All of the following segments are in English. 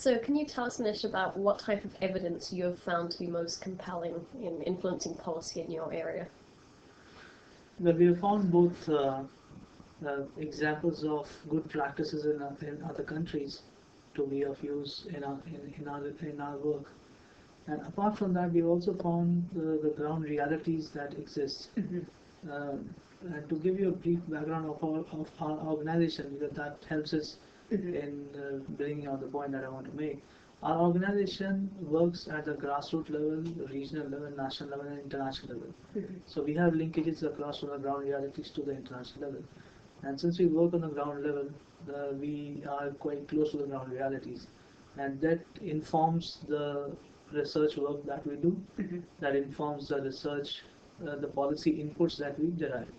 So can you tell us, Manish, about what type of evidence you have found to be most compelling in influencing policy in your area? Well, we have found both examples of good practices in other countries to be of use in our work. And apart from that, we've also found the ground realities that exist. And to give you a brief background of our organization, because that helps us in bringing out the point that I want to make. Our organization works at the grassroots level, regional level, national level, and international level. So we have linkages across from the ground realities to the international level. And since we work on the ground level, we are quite close to the ground realities. And that informs the research work that we do, that informs the research, the policy inputs that we derive.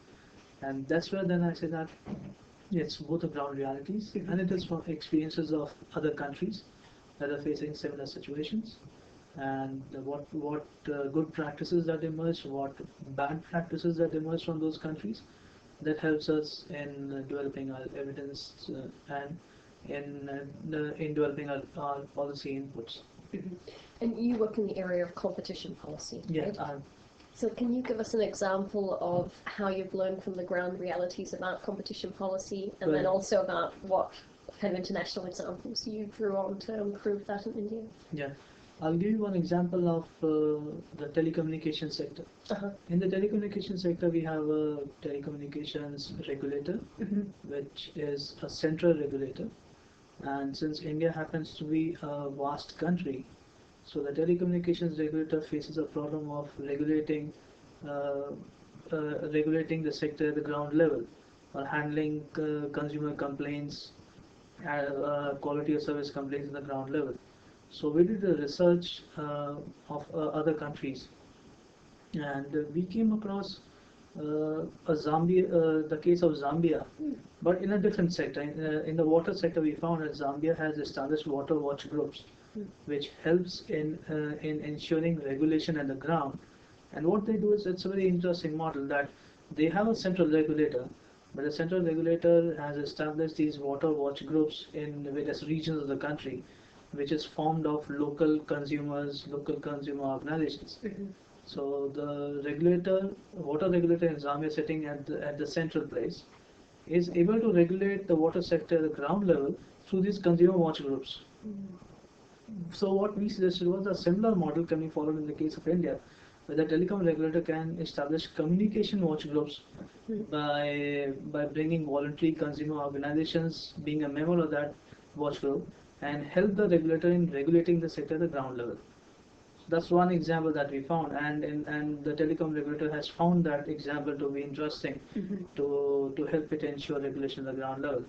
And that's where then I say that it's both the ground realities and it is from experiences of other countries that are facing similar situations, and what good practices that emerge, what bad practices that emerge from those countries, that helps us in developing our evidence and in developing our policy inputs. And you work in the area of competition policy, Yeah, right? So can you give us an example of how you've learned from the ground realities about competition policy, and then also about what kind of international examples you drew on to improve that in India? Yeah, I'll give you one example of the telecommunication sector. In the telecommunication sector, we have a telecommunications regulator, which is a central regulator. And since India happens to be a vast country, so the telecommunications regulator faces a problem of regulating the sector at the ground level, or handling consumer complaints, quality of service complaints at the ground level. So we did the research of other countries, and we came across the case of Zambia, but in a different sector. In the water sector, we found that Zambia has established water watch groups, which helps in ensuring regulation at the ground. And what they do is, it's a very interesting model that they have a central regulator, but the central regulator has established these water watch groups in various regions of the country, which is formed of local consumers, local consumer organizations. So the water regulator in Zambia, sitting at the central place, is able to regulate the water sector at the ground level through these consumer watch groups. So what we suggested was a similar model can be followed in the case of India, where the telecom regulator can establish communication watch groups by bringing voluntary consumer organizations being a member of that watch group, and help the regulator in regulating the sector at the ground level. That's one example that we found, and the telecom regulator has found that example to be interesting to help it ensure regulation at the ground level.